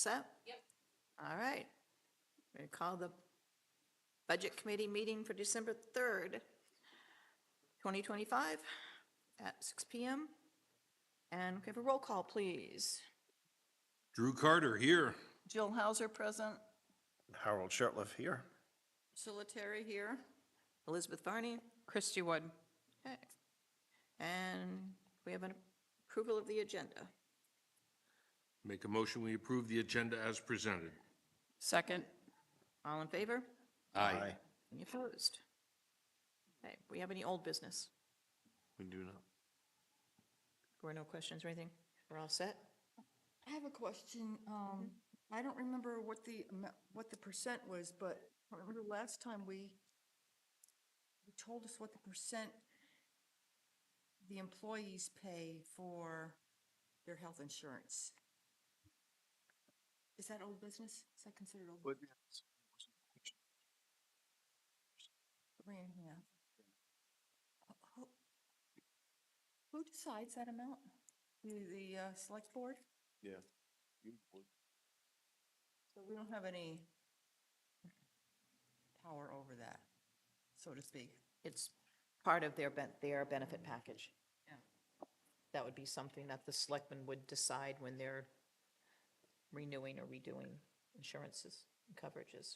Set? Yep. All right. We call the Budget Committee meeting for December 3rd, 2025 at 6 PM. And we have a roll call, please. Drew Carter here. Jill Hauser present. Harold Shurtleff here. Solitary here. Elizabeth Varney. Christy Wood. Okay. And we have an approval of the agenda. Make a motion, we approve the agenda as presented. Second. All in favor? Aye. Any opposed? Okay, we have any old business? We do not. There were no questions or anything? We're all set? I have a question. I don't remember what the percent was, but I remember last time you told us what the percent the employees pay for their health insurance. Is that old business? Is that considered old? business? 3.5. Who decides that amount? The select board? Yeah. So we don't have any power over that, so to speak. It's part of their benefit package. Yeah. That would be something that the selectmen would decide when they're renewing or redoing insurances and coverages,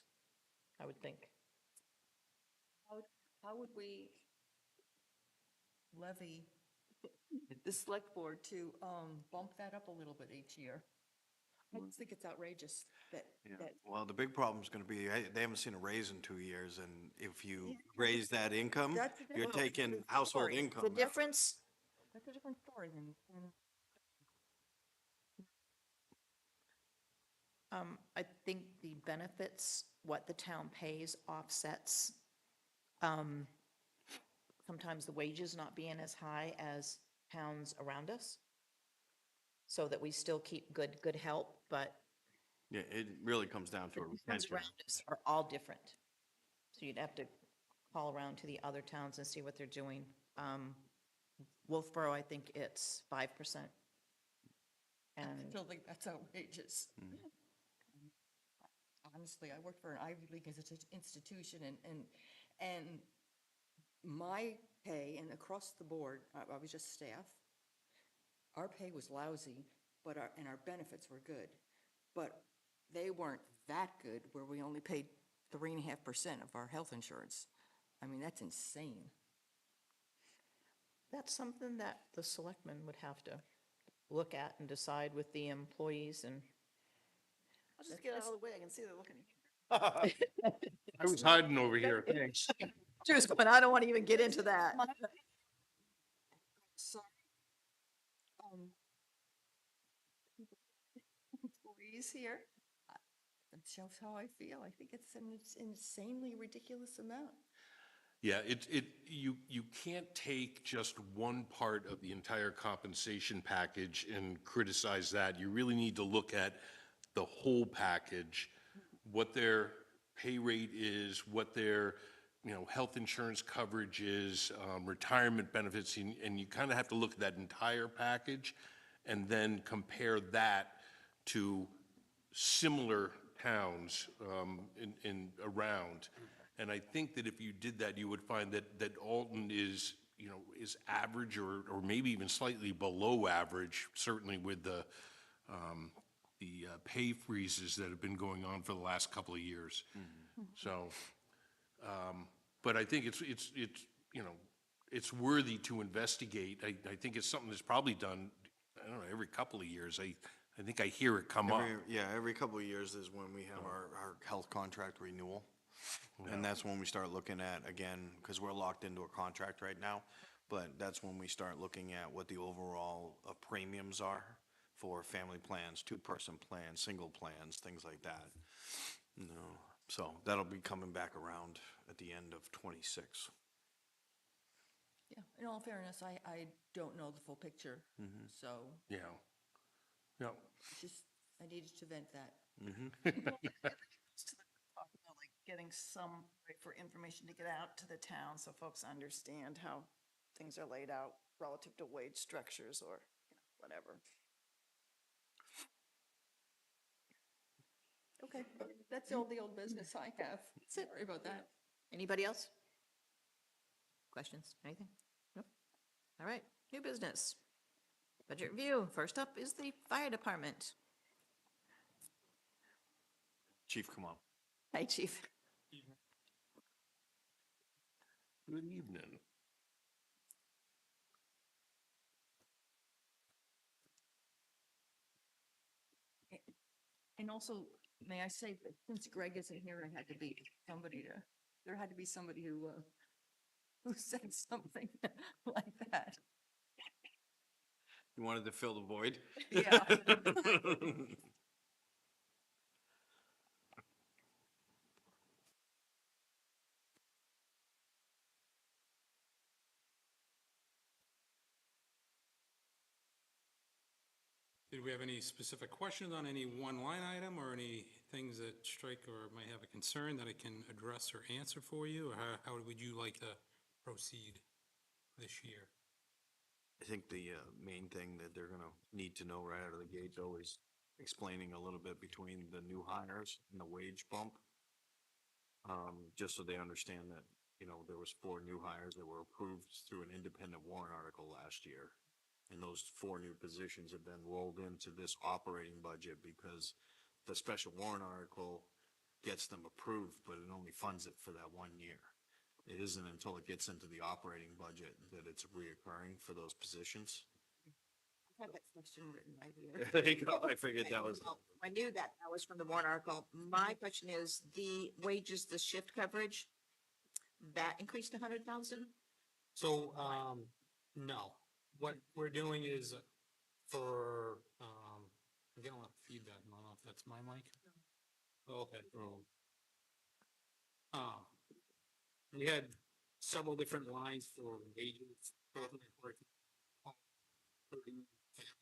I would think. How would we levy the select board to bump that up a little bit each year? I just think it's outrageous that, Yeah. that, Well, the big problem's gonna be, they haven't seen a raise in 2 years, and if you raise that income, That's a you're different- taking household story. income. The difference, that's a different story than, I think the benefits, what the town pays offsets sometimes the wages not being as high as towns around us, so that we still keep good help, but Yeah, it really comes down to the a towns retention. around us are all different. So you'd have to call around to the other towns and see what they're doing. Wolfboro, I think it's 5%. I And still think that's outrageous. Honestly, I worked for an Ivy League institution and my pay and across the board, I was just staff. Our pay was lousy, but our benefits were good. But they weren't that good where we only paid 3.5% of our health insurance. I mean, that's insane. that's something that the selectmen would have to look at and decide with the employees and. I'll just get out of the way, I can see they're looking at you. I was hiding over here. Drew's going, I don't want to even get into that. So, employees here, that shows how I feel. I think it's an insanely ridiculous amount. Yeah, you can't take just one part of the entire compensation package and criticize that. You really need to look at the whole package, what their pay rate is, what their, health insurance coverage is, retirement benefits, and you kind of have to look at that entire package and then compare that to similar towns around. And I think that if you did that, you would find that Alton is average or maybe even slightly below average, certainly with the pay freezes that have been going on for the last couple of years. So, but I think it's worthy to investigate. I think it's something that's probably done, I don't know, every couple of years. I think I hear it come up. Every couple of years is when we have our health contract renewal. And that's when we start looking at, again, because we're locked into a contract right now, but that's when we start looking at what the overall premiums are for family plans, two-person plans, single plans, things like that. So that'll be coming back around at the end of '26. Yeah, in all fairness, I don't know the full picture, so Yeah. Yeah. I needed to vent that. Talk about like getting some way for information to get out to the town so folks understand how things are laid out relative to wage structures or, whatever. Okay, that's all the old business I have. Sorry about that. Anybody else? Questions, anything? Nope. All right, new business. Budget review. First up is the fire department. Chief, come on. Hi, chief. Good evening. And also, may I say that since Greg isn't here, I had to be somebody to, there had to be somebody who said something like that. You wanted to fill the void? Yeah. Did we have any specific questions on any one line item or any things that strike or might have a concern that I can address or answer for you? Or how would you like to proceed this year? I think the main thing that they're gonna need to know right out of the gate though is explaining a little bit between the new hires and the wage bump. Just so they understand that, you know, there was 4 new hires that were approved through an independent warrant article last year. And those 4 new positions have been rolled into this operating budget because the special warrant article gets them approved, but it only funds it for that 1 year. It isn't until it gets into the operating budget that it's reoccurring for those positions. I have that question written right here. There you go. I figured that was. Well, I knew that was from the warrant article. My question is, the wages, the shift coverage, that increased 100,000? So, no, what we're doing is for, I'm getting a lot of feedback, I don't know if that's my mic. Okay. We had several different lines for wages, both in the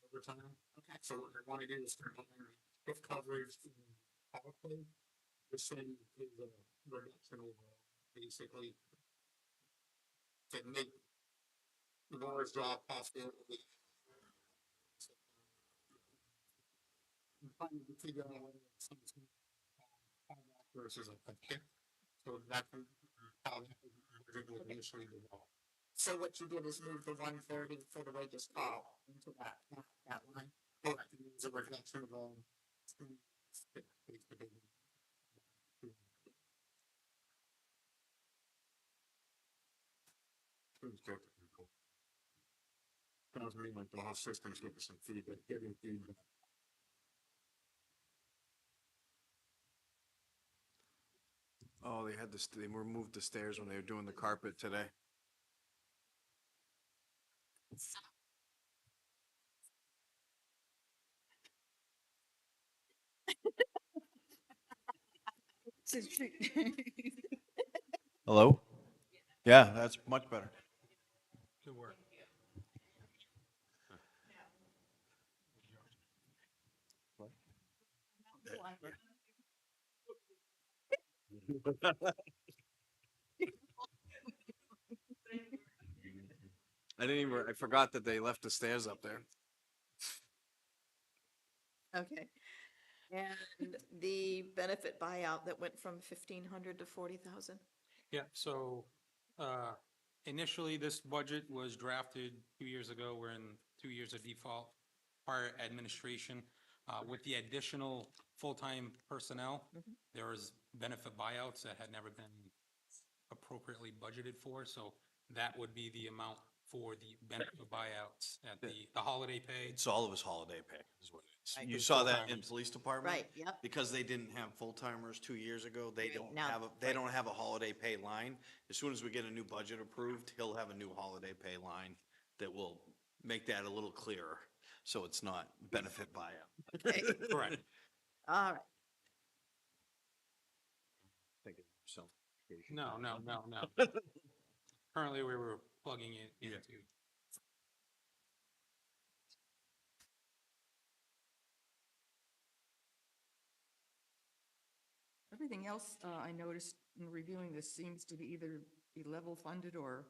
overtime. Okay. So what I want to do is start looking at shift coverage and power play. This thing is a reduction overall, basically. To make the Laura's job possible. I'm trying to figure out whether it's something versus a kick. So that's how that was initially developed. So what you did is move the 130 for the wages call into that line. Correct, it means a reduction of Sounds to me like the whole system's getting some feedback, getting feedback. Oh, they removed the stairs when they were doing the carpet today. Hello? Yeah, that's much better. Good work. I forgot that they left the stairs up there. Okay. And the benefit buyout that went from 1,500 to 40,000? Yeah, so, initially, this budget was drafted 2 years ago. We're in 2 years of default. Prior administration, with the additional full-time personnel, there was benefit buyouts that had never been appropriately budgeted for, so that would be the amount for the benefit buyouts at the holiday pay. It's all of his holiday pay is what it is. Right. You The saw that in full-timers. police department? Right, yep. Because they didn't have full-timers 2 years ago, they Right, don't now- have, they don't have a holiday pay line. As soon as we get a new budget approved, he'll have a new holiday pay line that will make that a little clearer, so it's not benefit buyout. Okay. Correct. All right. So. No. Currently, we were plugging it into. Everything else, I noticed in reviewing this seems to be either be level funded or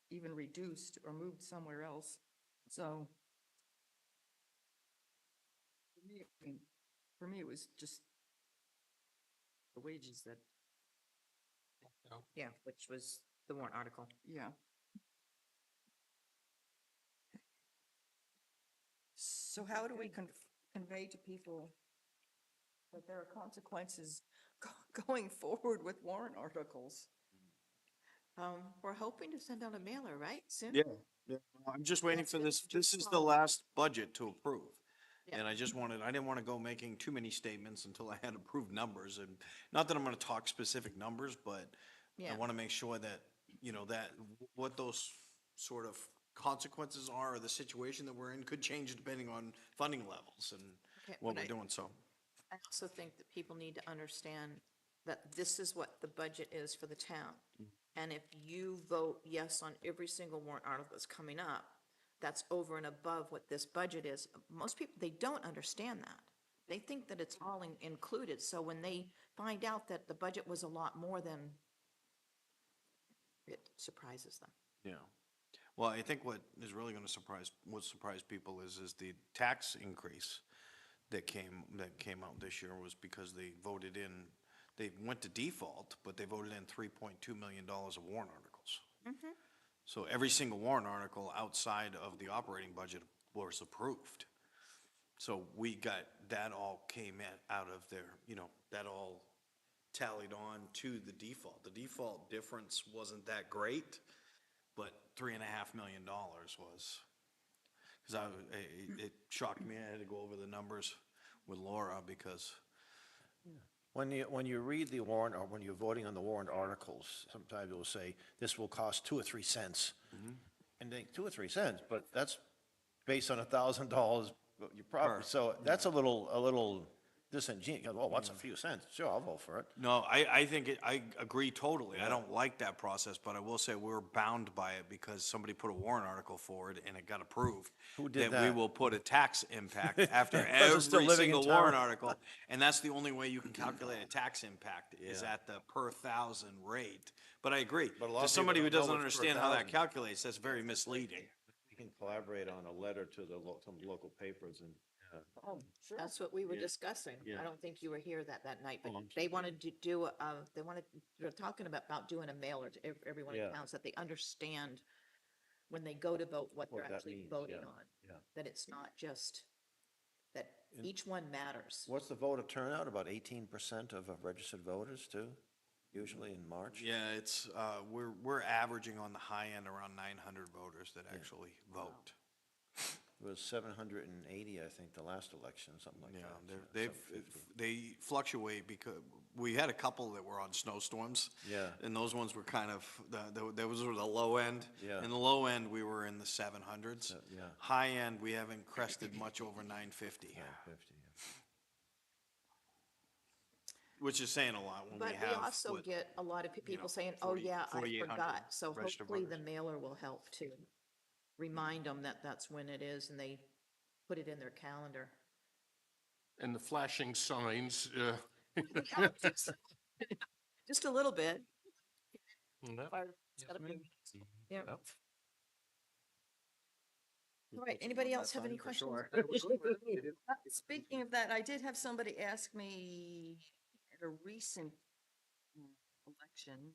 even reduced or moved somewhere else. So for me, it was just the wages that, Yeah, which was the warrant article. yeah. So how do we convey to people that there are consequences going forward with warrant articles? We're hoping to send out a mailer, right, soon? Yeah, yeah. I'm just waiting That's for good. this. This is the Solid. last budget to approve. Yeah. And I didn't want to go making too many statements until I had approved numbers. And not that I'm going to talk specific numbers, but I Yeah. want to make sure that, what those sort of consequences are, or the situation that we're in could change depending on funding levels and Okay, what but we're doing, so. I also think that people need to understand that this is what the budget is for the town. And if you vote yes on every single warrant article that's coming up, that's over and above what this budget is. Most people, they don't understand that. They think that it's all included, so when they find out that the budget was a lot more than, it surprises them. Yeah. Well, I think what is really gonna surprise people is the tax increase that came out this year was because they went to default, but they voted in $3.2 million of warrant articles. So every single warrant article outside of the operating budget was approved. So that all came out of their, that all tallied on to the default. The default difference wasn't that great, but $3.5 million was. Because it shocked me. I had to go over the numbers with Laura because, When you read the warrant, or when you're voting on the warrant articles, sometimes it will say, this will cost 2 or 3 cents. And think, 2 or 3 cents, but that's based on $1,000 of your property. So that's a little disingenuous. Oh, what's a few cents? Sure, I'll vote for it. no, I agree totally. I don't like that process, but I will say we're bound by it because somebody put a warrant article forward and it got approved. Who did We that? will put a tax impact after Person still every living in single warrant town. article. And that's the only way you can calculate a tax impact is at the per thousand rate. But I agree. But a lot To of somebody who people don't know doesn't it's per understand how that thousand. calculates, that's very misleading. We can collaborate on a letter to some local papers and. Oh, sure. That's what we were discussing. Yeah. I don't think you were here that night, but Oh, I'm they wanted to do, they're talking about doing a mailer to everyone in Yeah. town so that they understand when they go to vote, what they're What that actually means, voting yeah, on. yeah. That it's not just, that each one matters. What's the voter turnout? About 18% of registered voters too, usually in March? Yeah, it's, we're averaging on the high end around 900 voters that actually vote. It was 780, I think, the last election, something like Yeah, that. 750. they fluctuate because we had a couple that were on snowstorms. Yeah. And those ones were kind of, those were the low end. Yeah. In the low end, we were in the 700s. Yeah. High end, we haven't crested much over 950, 950, yeah. which is saying a lot when we But have. we also what- get a lot of people know, saying, oh 40 yeah, I 4,800 forgot. So registered hopefully the voters. mailer will help to remind them that that's when it is and they put it in their calendar. And the flashing signs, Just a little bit. no. Yeah. All right, anybody else have any questions? Speaking of that, I did have somebody ask me at a recent election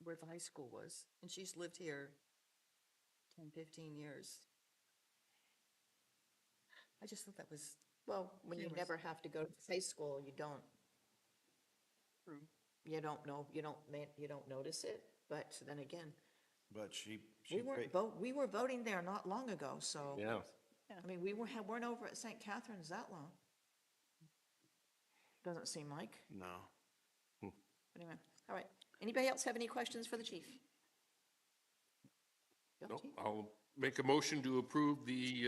where the high school was, and she's lived here 10, 15 years. I just thought that was Well, when you Humorous. never have to go to high school, you don't know, you don't notice it, but then again, But she we were voting there not long ago, so. Yeah. I mean, weren't over at St. Catherine's that long. Doesn't seem like. No. Anyway, all right. Anybody else have any questions for the chief? Go, No, Chief. I'll make a motion to approve the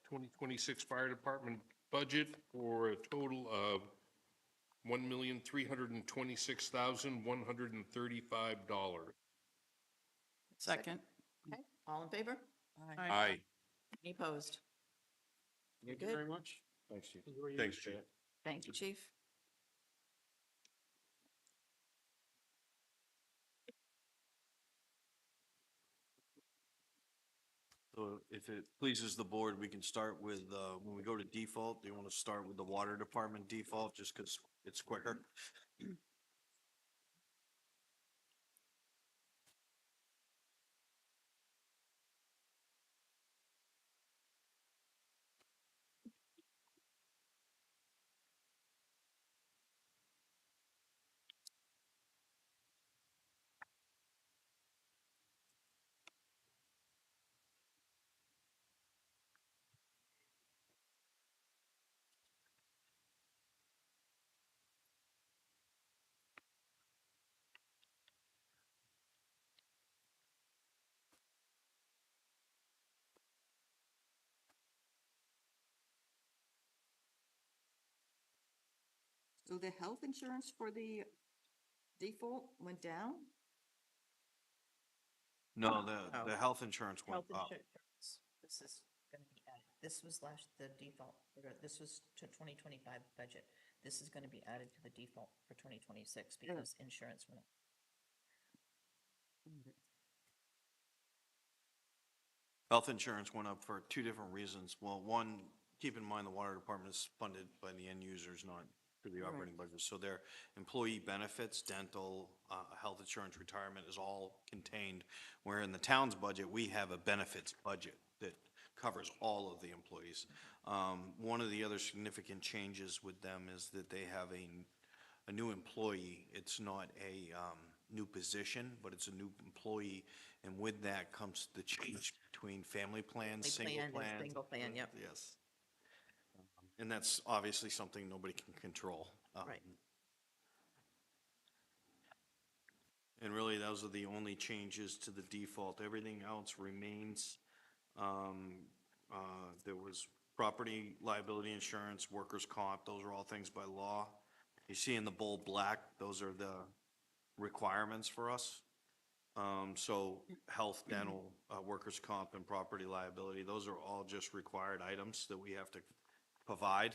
2026 Fire Department budget for a total of $1,326,135. Second. Okay, all in favor? Aye. Any opposed? You're good. Very much. Thanks, Chief. Thanks, Chief. Thank you, chief. So So if it pleases the board, we can start with, when we go to default, do you want to start with the water department default, just because it's quicker? So the health insurance for the default went down? No, Oh. the health insurance went Health up. insurance, this is gonna be added, this was the default, this was to 2025 budget. This is gonna be added to the default for 2026 because insurance went up. Health insurance went up for two different reasons. Well, one, keep in mind the water department is funded by the end users, not through the operating budget. So their employee benefits, dental, health insurance, retirement is all contained. Where in the town's budget, we have a benefits budget that covers all of the employees. One of the other significant changes with them is that they have a new employee. It's not a new position, but it's a new employee. And with that comes the change between family plans, Family single plan and plans. single plan, yep. Yes. And that's obviously something nobody can control. Right. And really, those are the only changes to the default. Everything else remains. There was property liability insurance, workers' comp, those are all things by law. You see in the bold black, those are the requirements for us. So health, dental, workers' comp, and property liability, those are all just required items that we have to provide.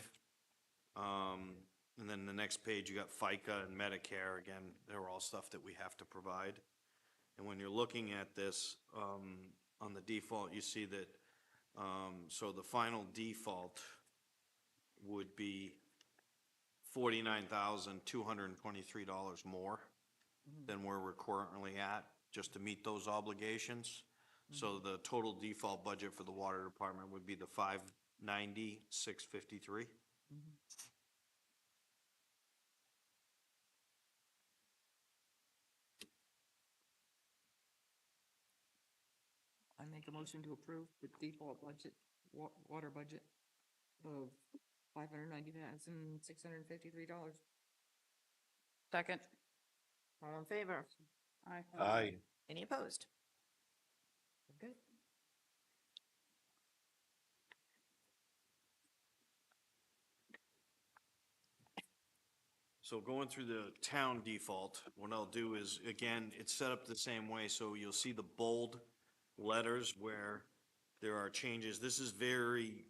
And then the next page, you got FICA and Medicare, again, they're all stuff that we have to provide. And when you're looking at this, on the default, you see that, so the final default would be $49,223 more than where we're currently at, just to meet those obligations. So the total default budget for the water department would be the $590,653. I make a motion to approve the default budget, water budget of $590,653. Second. All in favor? Aye. Aye. Any opposed? Good. So going through the town default, what I'll do is, again, it's set up the same way, so you'll see the bold letters where there are changes. This is very,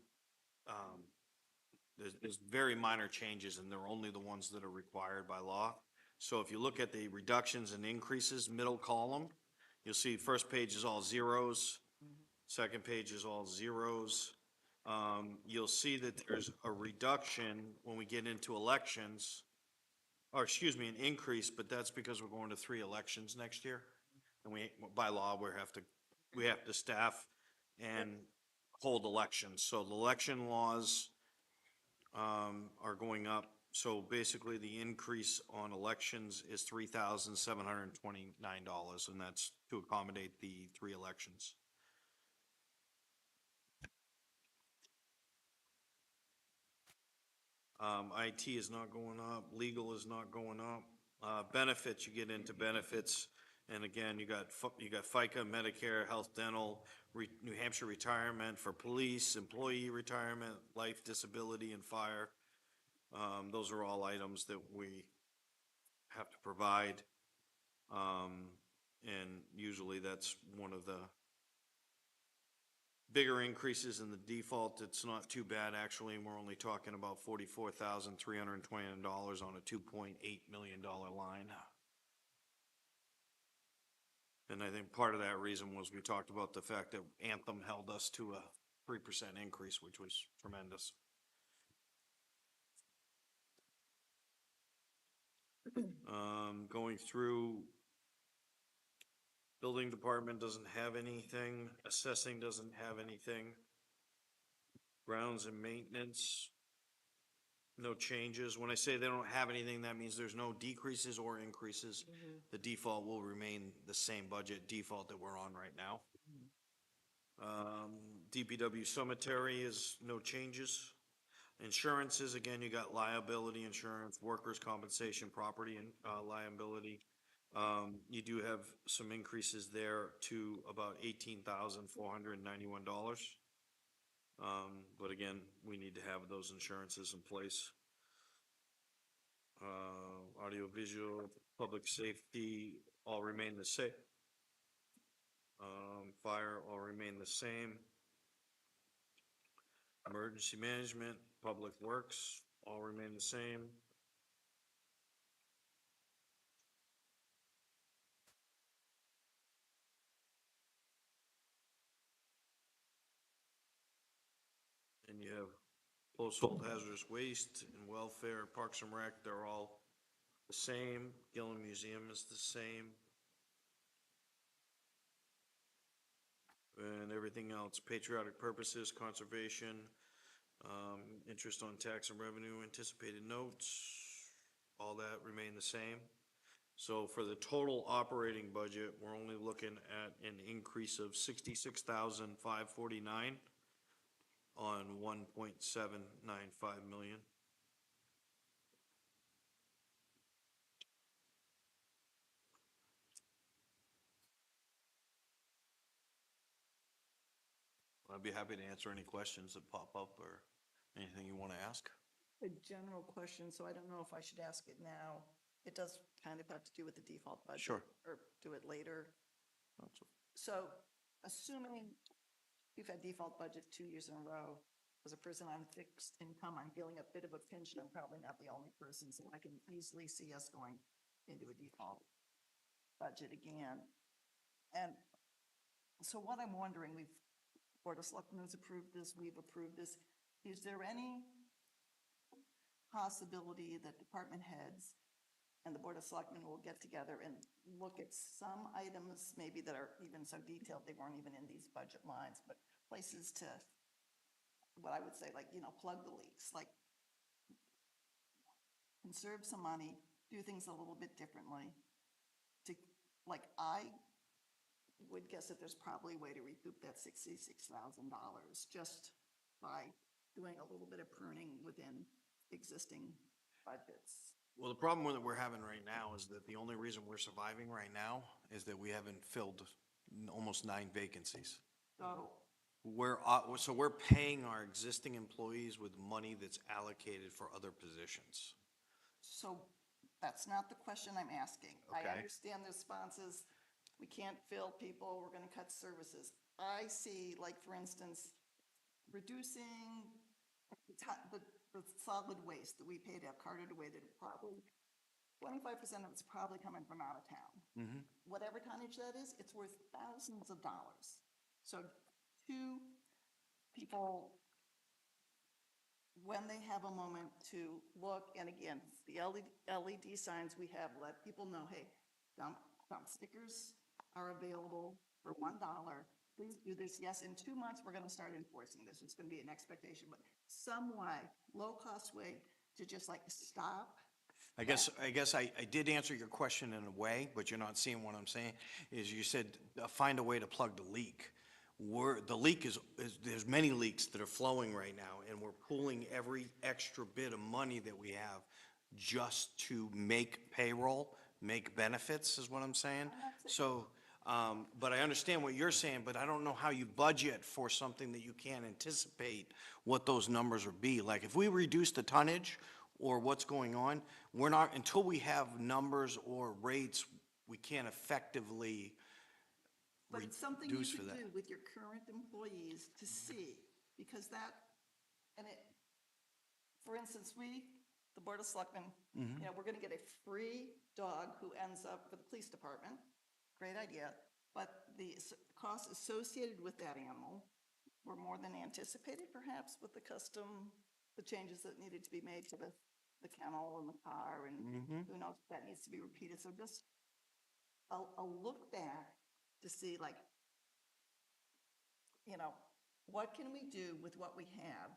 there's very minor changes, and they're only the ones that are required by law. So if you look at the reductions and increases, middle column, you'll see first page is all zeros, second page is all zeros. You'll see that there's a reduction when we get into elections, or excuse me, an increase, but that's because we're going to 3 elections next year. And by law, we have to staff and hold elections. So the election laws are going up. So basically, the increase on elections is $3,729, and that's to accommodate the 3 elections. IT is not going up, legal is not going up. Benefits, you get into benefits, and again, you got FICA, Medicare, health, dental, New Hampshire retirement for police, employee retirement, life, disability, and fire. Those are all items that we have to provide. And usually that's one of the bigger increases in the default. It's not too bad, actually. We're only talking about $44,329 on a $2.8 million line. And I think part of that reason was we talked about the fact that Anthem held us to a 3% increase, which was tremendous. Going through, building department doesn't have anything, assessing doesn't have anything. Grounds and maintenance, no changes. When I say they don't have anything, that means there's no decreases or increases. The default will remain the same budget default that we're on right now. DPW cemetery is no changes. Insurances, again, you got liability insurance, workers' compensation, property and liability. You do have some increases there to about $18,491. But again, we need to have those insurances in place. Audiovisual, public safety, all remain the same. Fire all remain the same. Emergency management, public works, all remain the same. And you have household hazardous waste and welfare, Parks and Rec, they're all the same. Gillen Museum is the same. And everything else, patriotic purposes, conservation, interest on tax and revenue, anticipated notes, all that remain the same. So for the total operating budget, we're only looking at an increase of 66,549 on 1.795 million. I'd be happy to answer any questions that pop up or anything you want to ask. A general question, so I don't know if I should ask it now. It does kind of have to do with the default budget. Sure. Or do it later. So assuming you've had default budget 2 years in a row, as a person on fixed income, I'm feeling a bit of a pinch, and I'm probably not the only person, so I can easily see us going into a default budget again. And so what I'm wondering, Board of Selectmen has approved this, we've approved this. Is there any possibility that department heads and the Board of Selectmen will get together and look at some items maybe that are even so detailed they weren't even in these budget lines, but places to, what I would say, like, plug the leaks, like conserve some money, do things a little bit differently. I would guess that there's probably a way to recoup that $66,000 just by doing a little bit of pruning within existing budgets. Well, the problem that we're having right now is that the only reason we're surviving right now is that we haven't filled almost 9 vacancies. So, So we're paying our existing employees with money that's allocated for other positions. so that's not the question I'm asking. I Okay. understand the responses, we can't fill people, we're gonna cut services. I see, like, for instance, reducing the solid waste that we pay to have carted away, that probably 25% of it's probably coming from out of town. Whatever tonnage that is, it's worth thousands of dollars. So 2 people, when they have a moment to look, and again, the LED signs we have, let people know, hey, dump stickers are available for $1. Please do this. Yes, in 2 months, we're gonna start enforcing this. It's gonna be an expectation, but some way, low-cost way to just like stop. I guess I did answer your question in a way, but you're not seeing what I'm saying, is you said, find a way to plug the leak. The leak is, there's many leaks that are flowing right now, and we're pulling every extra bit of money that we have just to make payroll, make benefits, is what I'm saying. So, but I understand what you're saying, but I don't know how you budget for something that you can't anticipate what those numbers would be. Like, if we reduce the tonnage or what's going on, we're not, until we have numbers or rates, we can't effectively But it's something you reduce for could that. do with your current employees to see, because that, for instance, the Board of Selectmen, we're gonna get a free dog who ends up for the police department. Great idea. but the costs associated with that animal were more than anticipated, perhaps, with the changes that needed to be made to the kennel and the car, and who knows if that needs to be repeated. So just a look back to see, like, what can we do with what we have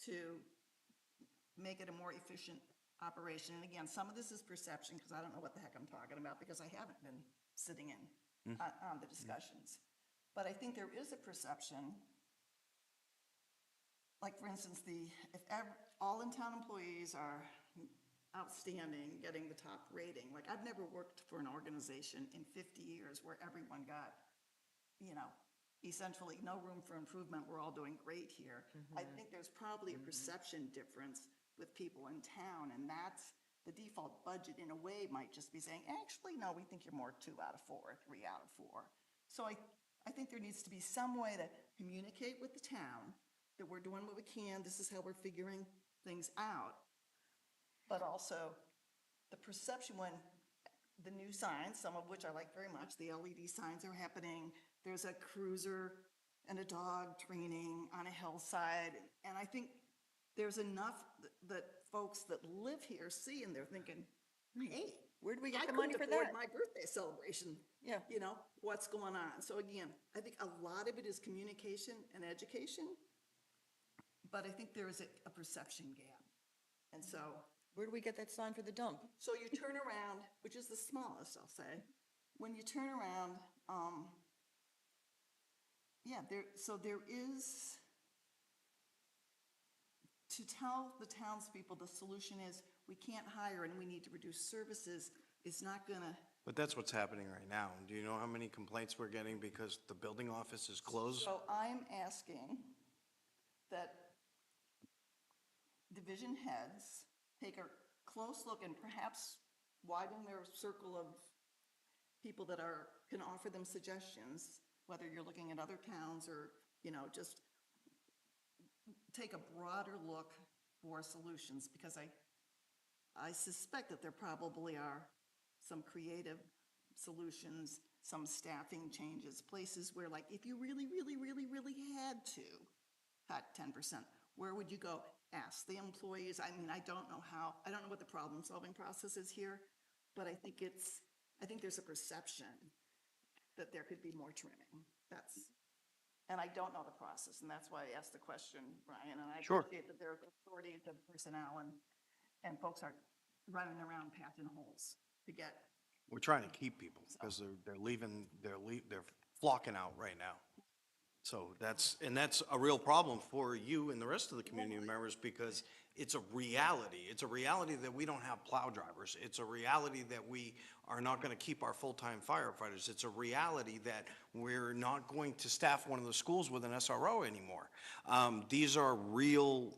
to make it a more efficient operation? And again, some of this is perception, because I don't know what the heck I'm talking about, because I haven't been sitting in on the discussions. But I think there is a perception, like, for instance, if all in-town employees are outstanding, getting the top rating, like, I've never worked for an organization in 50 years where everyone got, essentially no room for improvement, we're all doing great here. I think there's probably a perception difference with people in town, and that's the default budget in a way might just be saying, actually, no, we think you're more 2 out of 4, 3 out of 4. So I think there needs to be some way to communicate with the town that we're doing what we can, this is how we're figuring things out. But also the perception when the new signs, some of which I like very much, the LED signs are happening, there's a cruiser and a dog training on a hillside, and I think there's enough that folks that live here see, and they're thinking, hey, Where do we I get the money couldn't for afford that? my birthday celebration. Yeah. What's going on? So again, I think a lot of it is communication and education, but I think there is a perception gap. And so Where do we get that sign for the dump? you turn around, which is the smallest, I'll say. When you turn around, there is, to tell the townspeople the solution is we can't hire and we need to reduce services is not gonna, But that's what's happening right now. Do you know how many complaints we're getting because the building office is closed? so I'm asking that division heads take a close look and perhaps widen their circle of people that can offer them suggestions, whether you're looking at other towns or, just take a broader look for solutions, because I suspect that there probably are some creative solutions, some staffing changes, places where, like, if you really, really, really, really had to cut 10%, where would you go? Ask the employees. I mean, I don't know what the problem-solving process is here, but I think there's a perception that there could be more trimming. And I don't know the process, and that's why I asked the question, Brian, and I Sure. appreciate that there's authority to personnel and folks are running around patching holes to get. We're trying to keep people because they're flocking out right now. So that's a real problem for you and the rest of the community members, because it's a reality. It's a reality that we don't have plow drivers. It's a reality that we are not going to keep our full-time firefighters. It's a reality that we're not going to staff one of the schools with an SRO anymore. These are real,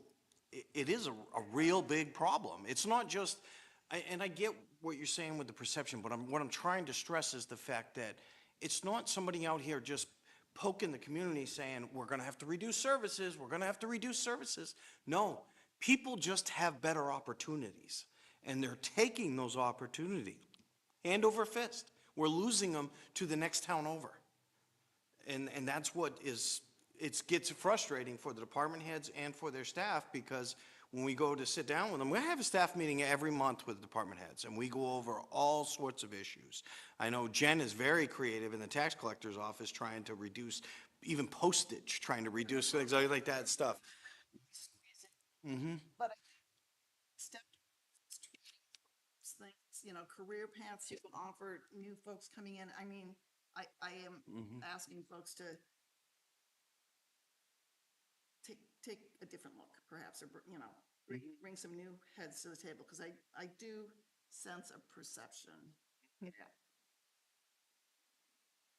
it is a real big problem. It's not just, and I get what you're saying with the perception, but what I'm trying to stress is the fact that it's not somebody out here just poking the community saying, we're going to have to reduce services, we're going to have to reduce services. No, people just have better opportunities, and they're taking those opportunities hand over fist. We're losing them to the next town over. And that's what it gets frustrating for the department heads and for their staff, because when we go to sit down with them, we have a staff meeting every month with the department heads, and we go over all sorts of issues. I know Jen is very creative in the tax collector's office trying to reduce even postage, trying to reduce things like that stuff. But step things, career paths you can offer new folks coming in. I mean, I am asking folks to take a different look, perhaps, or, bring some new heads to the table, because I do sense a perception. Yeah.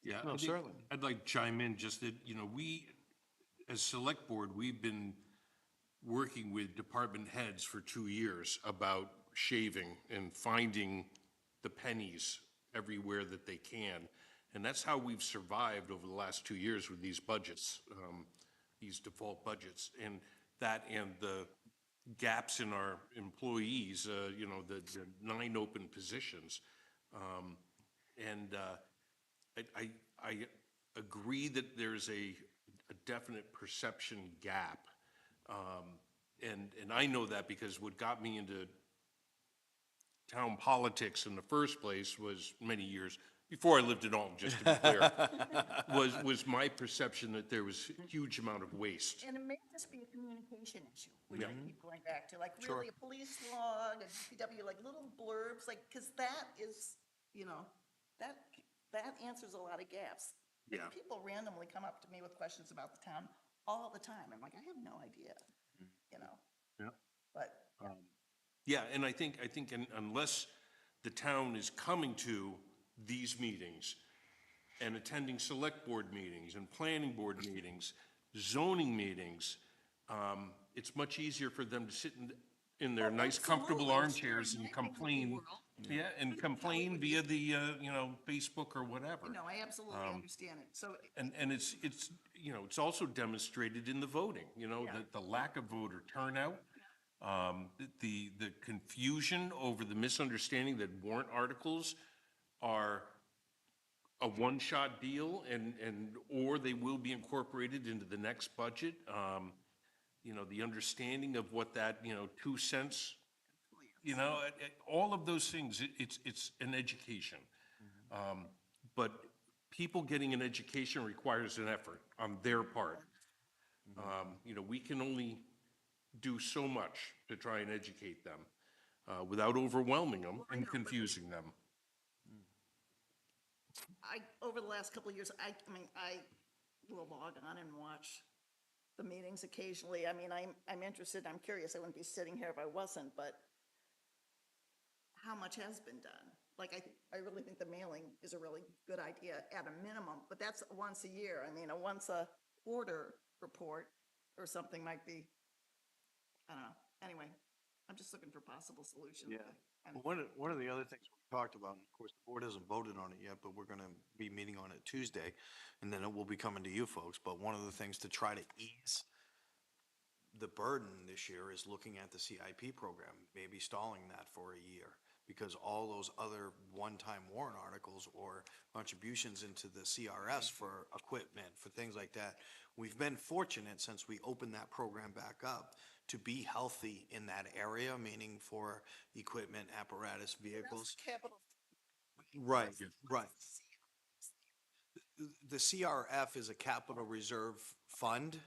Yeah. No, I think certainly. I'd like to chime in just that, we, as select board, we've been working with department heads for 2 years about shaving and finding the pennies everywhere that they can. And that's how we've survived over the last 2 years with these budgets, these default budgets. And the gaps in our employees, the 9 open positions. I agree that there's a definite perception gap. And I know that because what got me into town politics in the first place was many years, before I lived in Alton, just to be clear, was my perception that there was a huge amount of waste. And it may just be a communication issue, which Yeah. I keep going back to, like really a police log, a DPW, like little blurbs, like, because that is, you know, that answers a lot of gaps. Like, Yeah. people randomly come up to me with questions about the town all the time. I'm like, I have no idea, you know, Yeah. but Yeah, and I think unless the town is coming to these meetings and attending select board meetings and planning board meetings, zoning meetings, it's much easier for them to sit in their nice comfortable absolutely. armchairs and complain. Yeah, and complain via the, Facebook or whatever. no, I absolutely understand it. So And it's, it's also demonstrated in the voting, the lack of voter turnout, the confusion over the misunderstanding that warrant articles are a one-shot deal or they will be incorporated into the next budget. The understanding of what that, 2 cents, all of those things, it's an education. But people getting an education requires an effort on their part. We can only do so much to try and educate them without overwhelming them and confusing them. over the last couple of years, I mean, I will log on and watch the meetings occasionally. I mean, I'm interested, I'm curious. I wouldn't be sitting here if I wasn't, but how much has been done? Like, I really think the mailing is a really good idea at a minimum, but that's once a year. I mean, a once a quarter report or something might be, I don't know. Anyway, I'm just looking for possible solutions. Yeah. And- One of the other things we talked about, and of course, the board hasn't voted on it yet, but we're gonna be meeting on it Tuesday, and then it will be coming to you folks, but one of the things to try to ease the burden this year is looking at the CIP program, maybe stalling that for a year, because all those other one-time warrant articles or contributions into the CRS for equipment, for things like that, we've been fortunate since we opened that program back up to be healthy in that area, meaning for equipment, apparatus, vehicles. Capital. Right, right. The CRF is a capital reserve fund.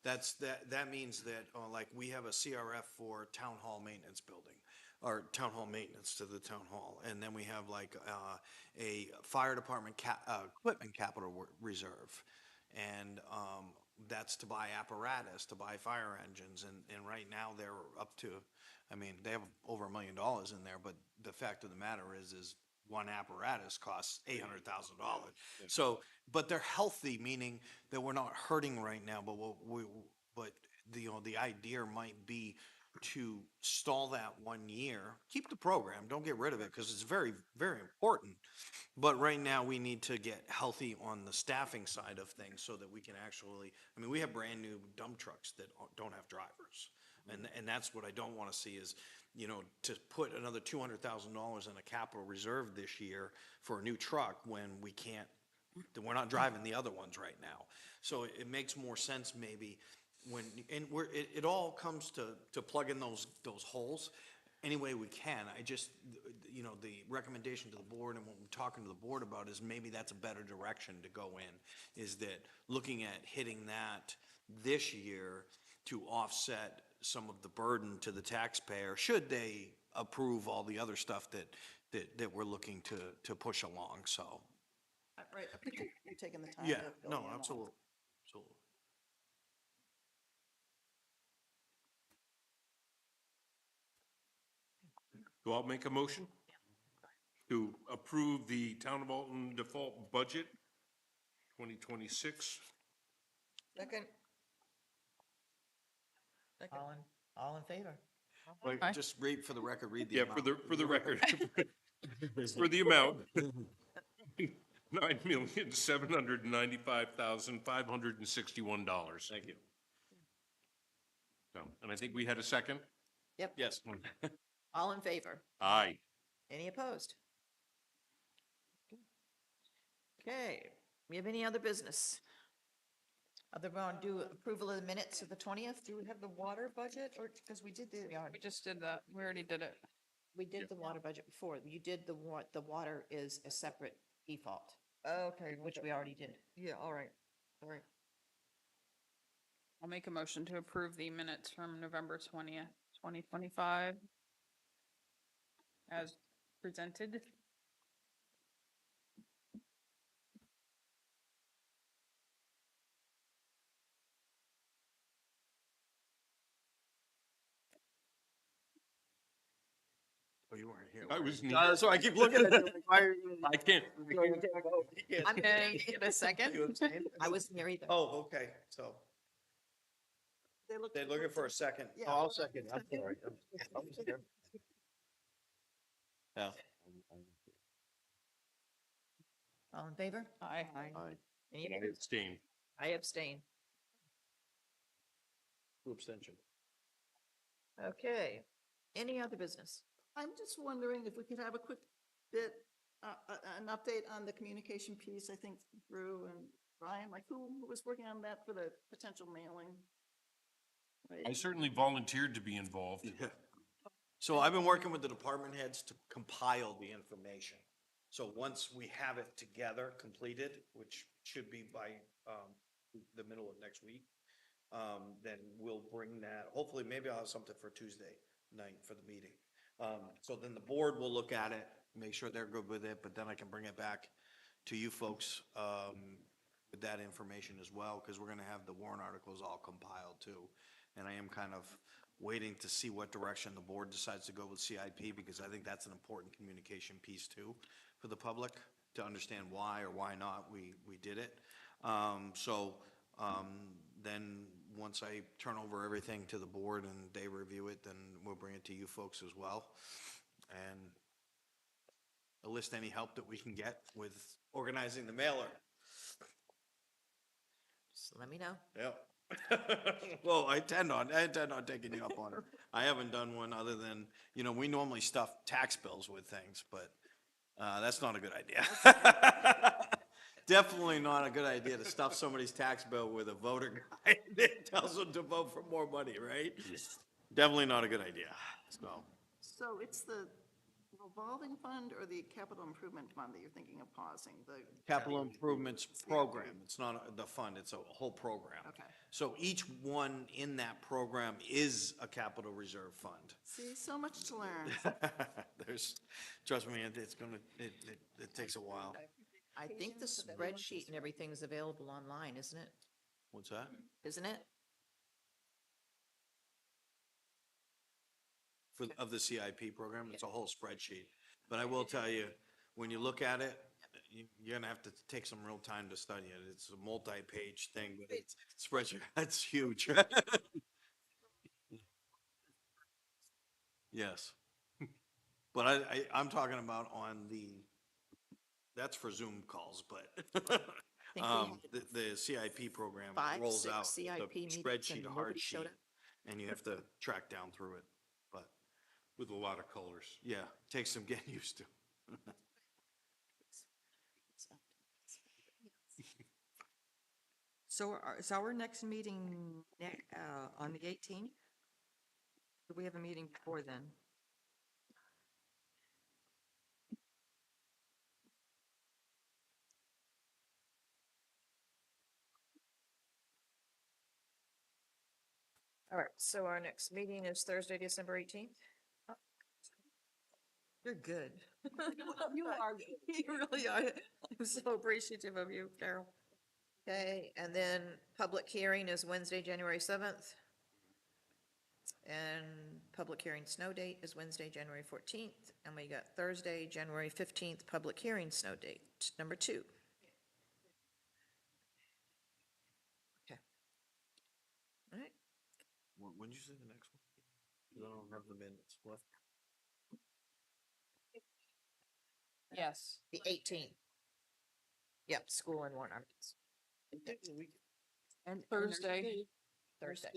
That means that, like, we have a CRF for town hall maintenance building, or town hall maintenance to the town hall. And then we have like, a fire department equipment capital reserve. And, that's to buy apparatus, to buy fire engines. And right now they're up to, I mean, they have over $1 million in there, but the fact of the matter is one apparatus costs $800,000. So, but they're healthy, meaning that we're not hurting right now, but the idea might be to stall that 1 year, keep the program, don't get rid of it, because it's very, very important. But right now, we need to get healthy on the staffing side of things so that we can actually, I mean, we have brand-new dump trucks that don't have drivers. And that's what I don't want to see is, to put another $200,000 in a capital reserve this year for a new truck when we're not driving the other ones right now. So it makes more sense maybe it all comes to plug in those holes any way we can. I just, the recommendation to the board and what we're talking to the board about is maybe that's a better direction to go in, is that looking at hitting that this year to offset some of the burden to the taxpayer, should they approve all the other stuff that we're looking to push along, so. Right, I appreciate you taking the time. Yeah, to fill no, me in on it. absolutely, absolutely. Do I make a motion to approve the Town of Alton default budget 2026? Second. All in favor? Wait, just read for the record, read the Yeah, amount. for the record. For the amount, $9,795,561. Thank you. So, and I think we had a second? Yes. All in favor? Aye. Any opposed? Okay, we have any other business? Other than do approval of the minutes of the 20th? Do we have the water budget or, because we did the, We just did that. We already did it. We did the water budget before. You did the water is a separate default, okay, which we already did. yeah, all right, all right. I'll make a motion to approve the minutes from November 20th, 2025 as presented. Oh, you weren't here. I was, So I keep looking at you. like, why are you- I can't, I'm Okay, get a second? You abstained? I wasn't there either. Oh, okay, so They they're looking for a second. Yeah. I'll second, I'm sorry. I'm scared. Yeah. All in favor? Aye. Any I opposed? abstain. I abstain. Two abstention. Okay, any other business? I'm just wondering if we could have a quick bit, an update on the communication piece. I think Drew and Brian, like who was working on that for the potential mailing? I certainly volunteered to be involved. So I've been working with the department heads to compile the information. So once we have it together, completed, which should be by the middle of next week, then we'll bring that, hopefully, maybe I'll have something for Tuesday night for the meeting. So then the board will look at it, make sure they're good with it, but then I can bring it back to you folks with that information as well, because we're gonna have the warrant articles all compiled too. And I am kind of waiting to see what direction the board decides to go with CIP, because I think that's an important communication piece too for the public, to understand why or why not we did it. Then once I turn over everything to the board and they review it, then we'll bring it to you folks as well. And enlist any help that we can get with organizing the mailer. Just let me know. Yep. Well, I intend on taking you up on it. I haven't done one other than, we normally stuff tax bills with things, but that's not a good idea. Definitely not a good idea to stuff somebody's tax bill with a voter guide that tells them to vote for more money, right? Definitely not a good idea, so. So it's the revolving fund or the capital improvement fund that you're thinking of pausing? The Capital improvements program, it's not the fund, it's a whole program. Okay. So each one in that program is a capital reserve fund. See, so much to learn. Trust me, it takes a while. I think the spreadsheet and everything is available online, isn't it? What's that? Isn't it? Of the CIP program, it's a whole spreadsheet. But I will tell you, when you look at it, you're gonna have to take some real time to study it. It's a multi-page thing, but it's spreadsheet, it's huge. Yes. But I'm talking about that's for Zoom calls, but we had the CIP program 5, rolls 6 out CIP the meetings spreadsheet, and a nobody hard showed sheet, up? and you have to track down through it. But With a lot of colors. yeah, takes some getting used to. So is our next meeting on the 18th? Do we have a meeting before then? All right, so our next meeting is Thursday, December 18th? You're good. You are. You really are. I'm so appreciative of you, Carol. Okay, and then public hearing is Wednesday, January 7th. And public hearing snow date is Wednesday, January 14th. And we got Thursday, January 15th, public hearing snow date, number 2. Okay. All right, When did you say the next one? 'Cause I don't have the minutes left. Yes. the 18th. Yep, school and warrant articles. And Thursday. Thursday.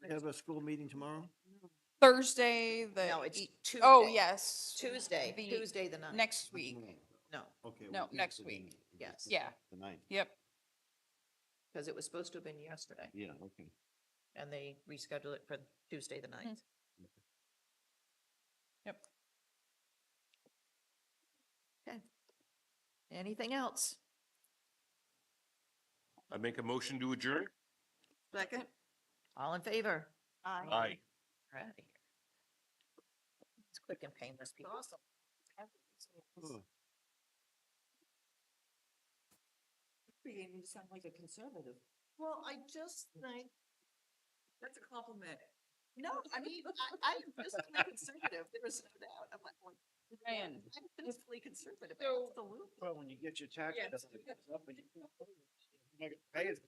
We have a school meeting tomorrow? Thursday, No, it's Tuesday. Oh, yes. Tuesday, The Tuesday the 9th. Next week. No, Okay. No, next week. Yes. Yeah, The ninth. yep. Because it was supposed to have been yesterday, Yeah, okay. and they rescheduled it for Tuesday, the 9th. Yep. Okay. Anything else? I make a motion to adjourn? Second? All in favor? Aye. Aye. Ready. It's quick and painless, people. Awesome. Beginning to sound like a conservative. Well, I just think. That's a compliment. No, I mean, I'm fiscally conservative, there is no doubt. I'm like, Ryan. I'm fiscally conservative, So- absolutely. Well, when you get your tax. Yes. bill, it goes up and you can pay it.